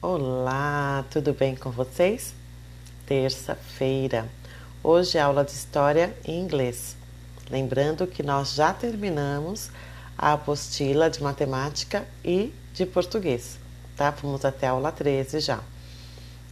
Olá, tudo bem com vocês? Terça-feira. Hoje é aula de História em inglês. Lembrando que nós já terminamos a apostila de Matemática e de Português, tá? Vamos até a aula 13 já.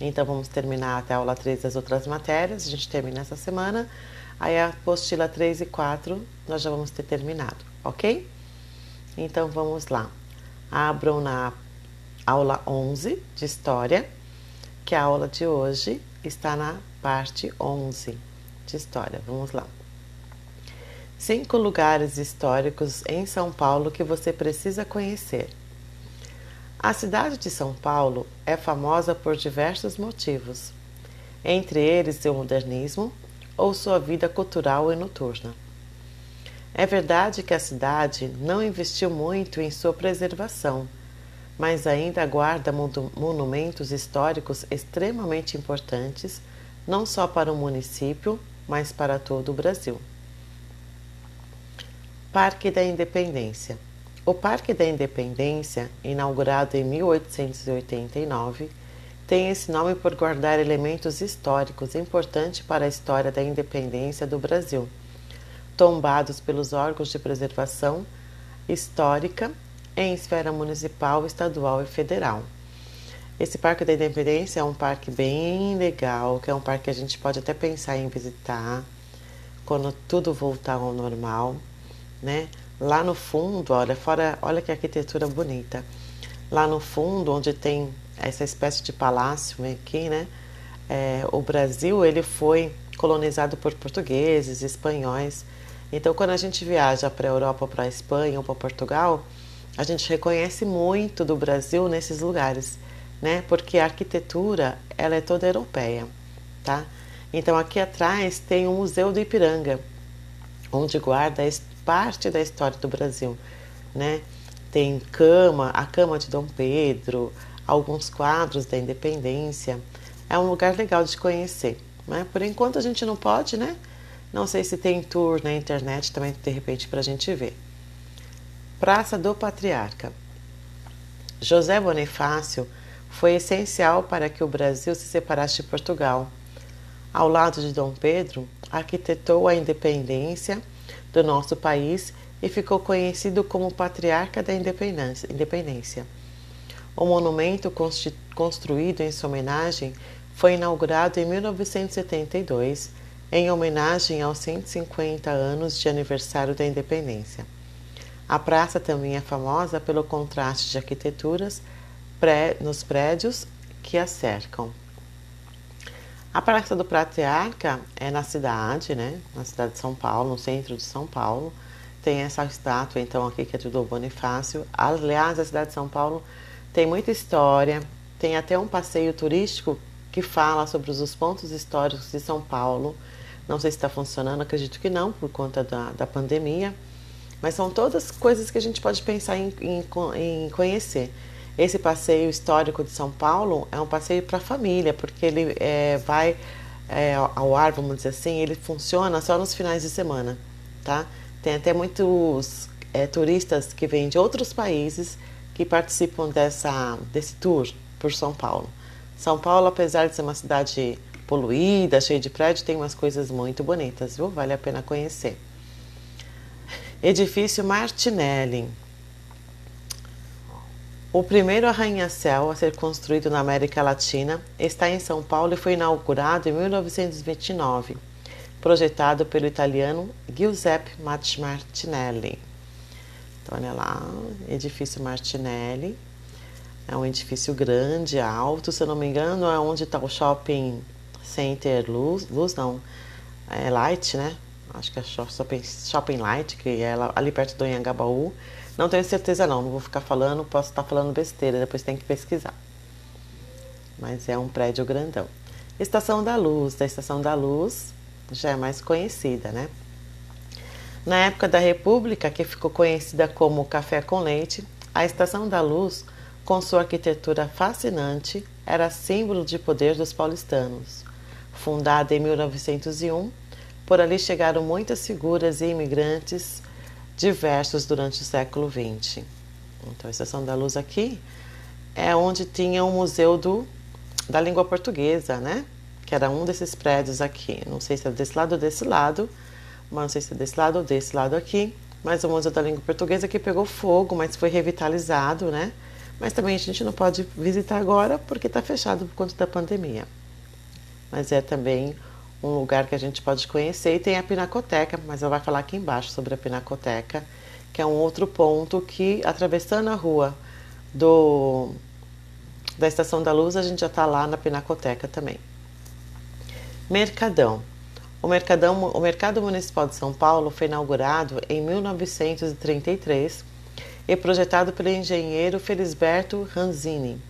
Então, vamos terminar até a aula 13 as outras matérias. A gente termina essa semana. Aí, a apostila 3 e 4 nós já vamos ter terminado, ok? Então, vamos lá. Abram na aula 11 de História, que a aula de hoje está na parte 11 de História. Vamos lá. 5 lugares históricos em São Paulo que você precisa conhecer. A cidade de São Paulo é famosa por diversos motivos, entre eles seu modernismo ou sua vida cultural e noturna. É verdade que a cidade não investiu muito em sua preservação, mas ainda guarda monumentos históricos extremamente importantes, não só para o município, mas para todo o Brasil. Parque da Independência. O Parque da Independência, inaugurado em 1889, tem esse nome por guardar elementos históricos importantes para a história da independência do Brasil, tombados pelos órgãos de preservação histórica em esfera municipal, estadual e federal. Esse Parque da Independência é um parque bem legal, que é um parque que a gente pode até pensar em visitar quando tudo voltar ao normal, né? Lá no fundo, olha que arquitetura bonita. Lá no fundo, onde tem essa espécie de palácio aqui, né? O Brasil, ele foi colonizado por portugueses, espanhóis. Então, quando a gente viaja para a Europa, para a Espanha ou para Portugal, a gente reconhece muito do Brasil nesses lugares, né? Porque a arquitetura, ela é toda europeia, tá? Então, aqui atrás tem o Museu do Ipiranga, onde guarda parte da história do Brasil, né? Tem a cama de Dom Pedro, alguns quadros da Independência. É um lugar legal de conhecer, né? Por enquanto a gente não pode, né? Não sei se tem tour na internet também, de repente, para a gente ver. Praça do Patriarca. José Bonifácio foi essencial para que o Brasil se separasse de Portugal. Ao lado de Dom Pedro, arquitetou a independência do nosso país e ficou conhecido como Patriarca da Independência. O monumento construído em sua homenagem foi inaugurado em 1972, em homenagem aos 150 anos de aniversário da independência. A praça também é famosa pelo contraste de arquiteturas nos prédios que a cercam. A Praça do Patriarca é na cidade, né? Na cidade de São Paulo, no centro de São Paulo. Tem essa estátua, então, aqui que é do Bonifácio. Aliás, a cidade de São Paulo tem muita história. Tem até um passeio turístico que fala sobre os pontos históricos de São Paulo. Não sei se está funcionando, acredito que não, por conta da pandemia. Mas são todas coisas que a gente pode pensar em conhecer. Esse passeio histórico de São Paulo é um passeio para a família, porque ele vai ao ar, vamos dizer assim, ele funciona só nos finais de semana, tá? Tem até muitos turistas que vêm de outros países que participam desse tour por São Paulo. São Paulo, apesar de ser uma cidade poluída, cheia de prédios, tem umas coisas muito bonitas, viu? Vale a pena conhecer. Edifício Martinelli. O primeiro arranha-céu a ser construído na América Latina está em São Paulo e foi inaugurado em 1929, projetado pelo italiano Giuseppe Martinelli. Então, olha lá, edifício Martinelli. É um edifício grande, alto, se eu não me engano, é onde está o Shopping Center Luz não, é Light, né? Acho que é Shopping Light, que é ali perto do Anhangabaú. Não tenho certeza não vou ficar falando, posso estar falando besteira, depois tem que pesquisar. Mas é um prédio grandão. Estação da Luz, da Estação da Luz já é mais conhecida, né? Na época da República, que ficou conhecida como Café com Leite, a Estação da Luz, com sua arquitetura fascinante, era símbolo de poder dos paulistanos. Fundada em 1901, por ali chegaram muitas figuras e imigrantes diversos durante o século XX. Então, a Estação da Luz aqui é onde tinha o Museu da Língua Portuguesa, né? Que era um desses prédios aqui. Não sei se é desse lado ou desse lado, mas não sei se é desse lado ou desse lado aqui. Mas o Museu da Língua Portuguesa que pegou fogo, mas foi revitalizado, né? Mas também a gente não pode visitar agora porque está fechado por conta da pandemia. Mas é também um lugar que a gente pode conhecer. E tem a Pinacoteca, mas ela vai falar aqui embaixo sobre a Pinacoteca, que é um outro ponto que, atravessando a rua da Estação da Luz, a gente já está lá na Pinacoteca também. Mercadão. O Mercado Municipal de São Paulo foi inaugurado em 1933 e projetado pelo engenheiro Felisberto Ranzini,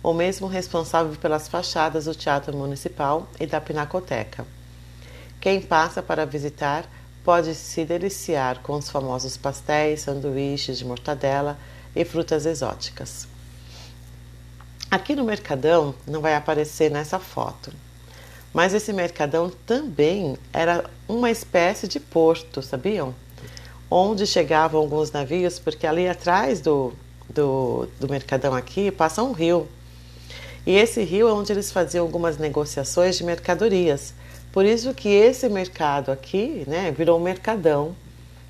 o mesmo responsável pelas fachadas do Teatro Municipal e da Pinacoteca. Quem passa para visitar pode se deliciar com os famosos pastéis, sanduíches de mortadela e frutas exóticas. Aqui no Mercadão não vai aparecer nessa foto, mas esse Mercadão também era uma espécie de porto, sabiam? Onde chegavam alguns navios, porque ali atrás do Mercadão aqui passa um rio. E esse rio é onde eles faziam algumas negociações de mercadorias. Por isso que esse mercado aqui, né, virou um mercadão,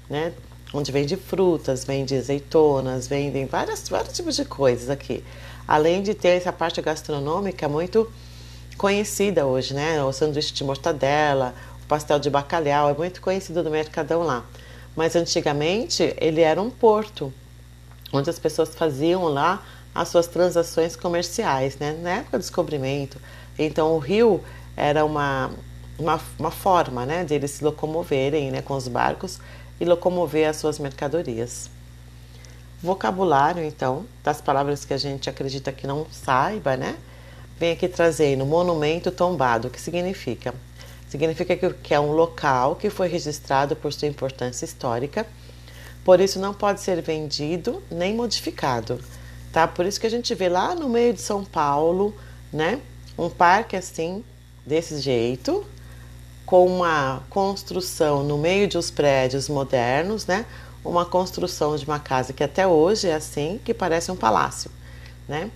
né, onde vende frutas, vende azeitonas, vendem vários tipos de coisas aqui. Além de ter essa parte gastronômica muito conhecida hoje, né? O sanduíche de mortadela, o pastel de bacalhau, é muito conhecido do Mercadão lá. Mas antigamente ele era um porto, onde as pessoas faziam lá as suas transações comerciais, né? Na época do descobrimento. Então o rio era uma forma, né, de eles se locomoverem, né, com os barcos e locomover as suas mercadorias. Vocabulário, então, das palavras que a gente acredita que não saiba, né? Vem aqui trazendo monumento tombado. O que significa? Significa que é um local que foi registrado por sua importância histórica, por isso não pode ser vendido nem modificado, tá? Por isso que a gente vê lá no meio de São Paulo, né, um parque assim, desse jeito, com uma construção no meio de os prédios modernos, né? Uma construção de uma casa que até hoje é assim, que parece um palácio, né?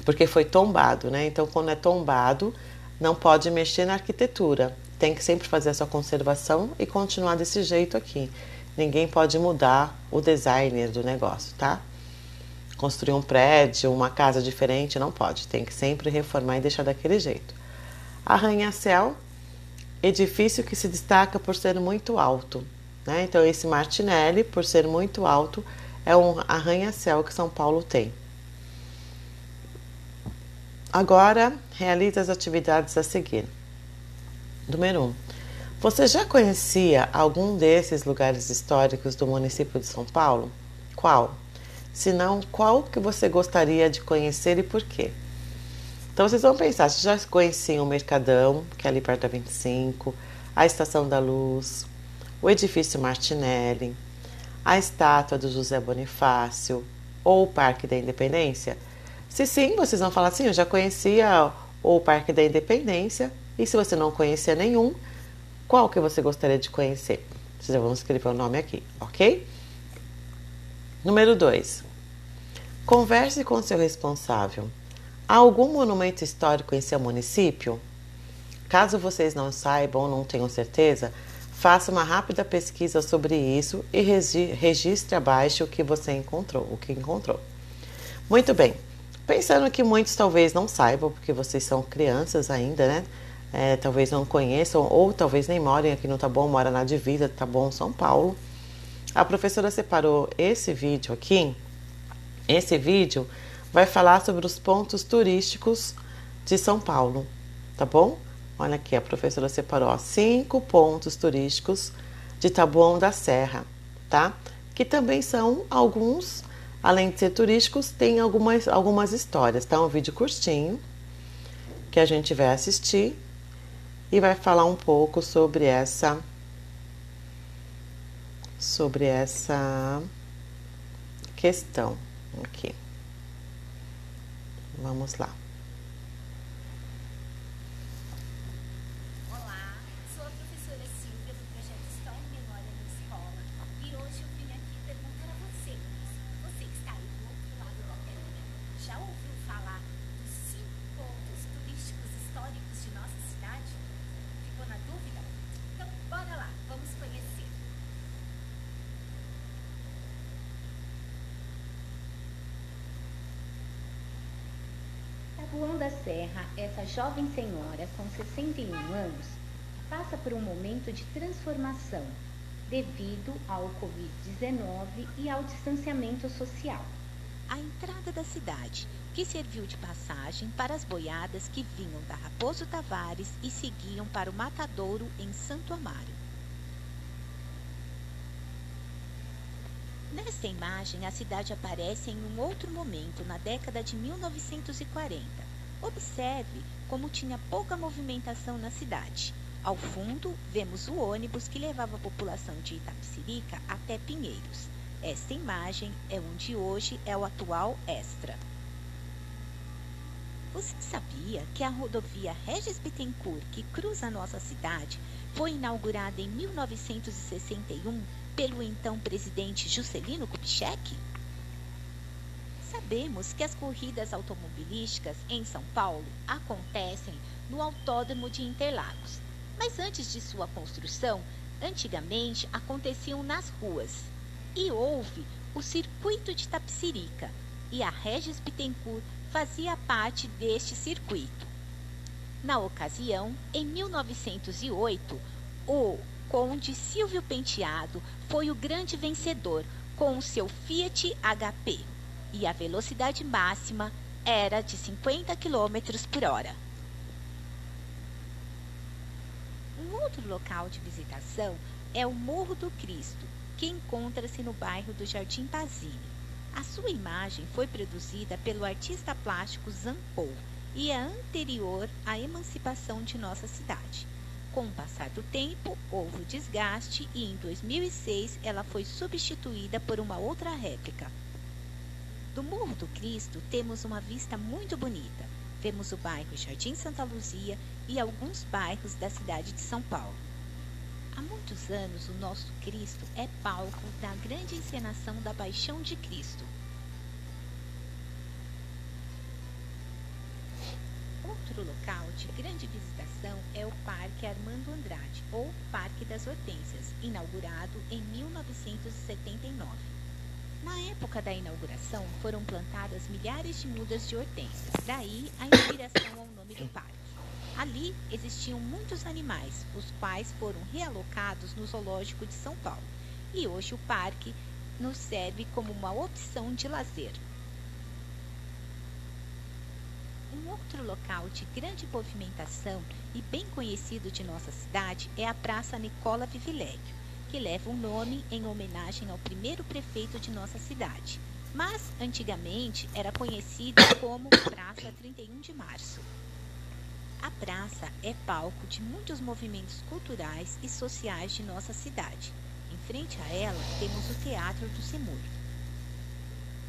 Porque foi tombado, né? Então, quando é tombado, não pode mexer na arquitetura. Tem que sempre fazer a sua conservação e continuar desse jeito aqui. Ninguém pode mudar o designer do negócio, tá? Construir um prédio, uma casa diferente, não pode. Tem que sempre reformar e deixar daquele jeito. Arranha-céu, edifício que se destaca por ser muito alto, né? Então, esse Martinelli, por ser muito alto, é um arranha-céu que São Paulo tem. Agora, realize as atividades a seguir. Número 1. Você já conhecia algum desses lugares históricos do município de São Paulo? Qual? Se não, qual que você gostaria de conhecer e por quê? Então, vocês vão pensar, vocês já conheciam o Mercadão, que é ali perto da 25, a Estação da Luz, o Edifício Martinelli, a estátua do José Bonifácio ou o Parque da Independência? Se sim, vocês vão falar assim, eu já conhecia o Parque da Independência, e se você não conhecia nenhum, qual que você gostaria de conhecer? Vocês já vão escrever o nome aqui, ok? Número 2. Converse com seu responsável. Há algum monumento histórico em seu município? Caso vocês não saibam ou não tenham certeza, faça uma rápida pesquisa sobre isso e registre abaixo o que você encontrou, Muito bem. Pensando que muitos talvez não saibam, porque vocês são crianças ainda, né? Talvez não conheçam ou talvez nem morem aqui no Taboão, mora na divisa do Taboão, São Paulo. A professora separou esse vídeo aqui. Esse vídeo vai falar sobre os pontos turísticos de São Paulo, tá bom? Olha aqui, a professora separou 5 pontos turísticos de Taboão da Serra, tá? Que também são alguns, além de ser turísticos, tem algumas histórias, tá? Um vídeo curtinho que a gente vai assistir e vai falar um pouco sobre essa questão aqui. Vamos lá. Olá, sou a professora Silvia do projeto História e Memória na Escola e hoje eu vim aqui perguntar a você, Luiz, você que está aí do outro lado da telinha, Taboão da Serra, essa jovem senhora com 61 anos, passa por um momento de transformação devido ao Covid-19 e ao distanciamento social. A entrada da cidade, que serviu de passagem para as boiadas que vinham da Raposo Tavares e seguiam para o Matadouro em Santo Amaro. Nesta imagem, a cidade aparece em um outro momento, na década de 1940. Observe como tinha pouca movimentação na cidade. Ao fundo, vemos o ônibus que levava a população de Itapecerica até Pinheiros. Esta imagem é onde hoje é o atual Extra. Você sabia que a rodovia Regis Bittencourt, que cruza a nossa cidade, foi inaugurada em 1961 pelo então presidente Juscelino Kubitschek? Sabemos que as corridas automobilísticas em São Paulo acontecem no Autódromo de Interlagos, mas antes de sua construção, antigamente aconteciam nas ruas. E houve o Circuito de Itapecerica, e a Regis Bittencourt fazia parte deste circuito. Na ocasião, em 1908, o Conde Silvio Penteado foi o grande vencedor com o seu Fiat HP, e a velocidade máxima era de 50 km por hora. Um outro local de visitação é o Morro do Cristo, que encontra-se no bairro do Jardim Pazini. A sua imagem foi produzida pelo artista plástico Zampou e é anterior à emancipação de nossa cidade. Com o passar do tempo, houve o desgaste e em 2006 ela foi substituída por uma outra réplica. Do Morro do Cristo temos uma vista muito bonita. Vemos o bairro Jardim Santa Luzia e alguns bairros da cidade de São Paulo. Há muitos anos, o nosso Cristo é palco da grande encenação da Paixão de Cristo. Outro local de grande visitação é o Parque Armando Andrade, ou Parque das Hortênsias, inaugurado em 1979. Na época da inauguração, foram plantadas milhares de mudas de hortênsias, daí a inspiração ao nome do parque. Ali existiam muitos animais, os quais foram realocados no Zoológico de São Paulo, e hoje o parque nos serve como uma opção de lazer. Um outro local de grande movimentação e bem conhecido de nossa cidade é a Praça Nicola Vivilegio, que leva o nome em homenagem ao primeiro prefeito de nossa cidade, mas antigamente era conhecida como Praça 31 de Março. A praça é palco de muitos movimentos culturais e sociais de nossa cidade. Em frente a ela temos o Teatro do Semur.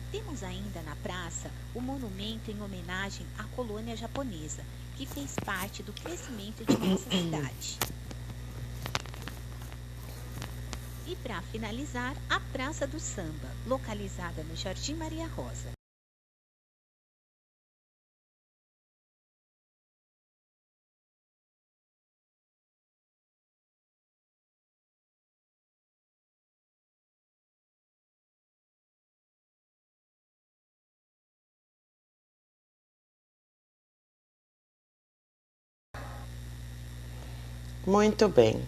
Temos ainda na praça o monumento em homenagem à colônia japonesa, que fez parte do crescimento de nossa cidade. E para finalizar, a Praça do Samba, localizada no Jardim Maria Rosa. Muito bem.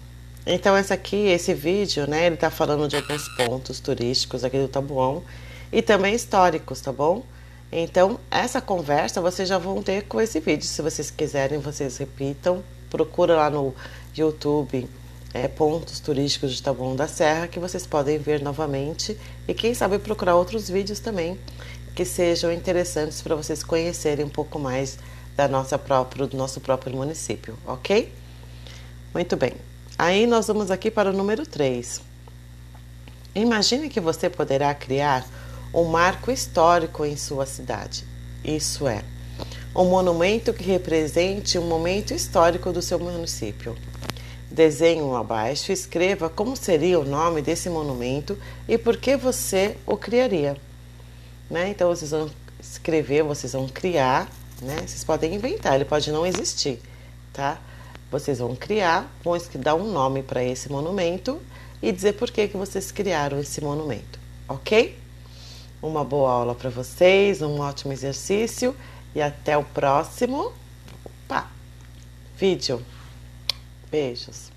Então esse vídeo, né, ele tá falando de alguns pontos turísticos aqui do Taboão e também históricos, tá bom? Então, essa conversa vocês já vão ter com esse vídeo. Se vocês quiserem, vocês repitam. Procura lá no YouTube pontos turísticos de Taboão da Serra, que vocês podem ver novamente. E quem sabe procurar outros vídeos também que sejam interessantes para vocês conhecerem um pouco mais do nosso próprio município, ok? Muito bem. Aí nós vamos aqui para o número 3. Imagine que você poderá criar um marco histórico em sua cidade. Isso é, um monumento que represente um momento histórico do seu município. Desenhe abaixo e escreva como seria o nome desse monumento e por que você o criaria. Né? Então vocês vão escrever, vocês vão criar, né? Vocês podem inventar, ele pode não existir, tá? Vocês vão criar, vão dar um nome para esse monumento e dizer por que vocês criaram esse monumento, ok? Uma boa aula para vocês, um ótimo exercício e até o próximo vídeo. Beijos!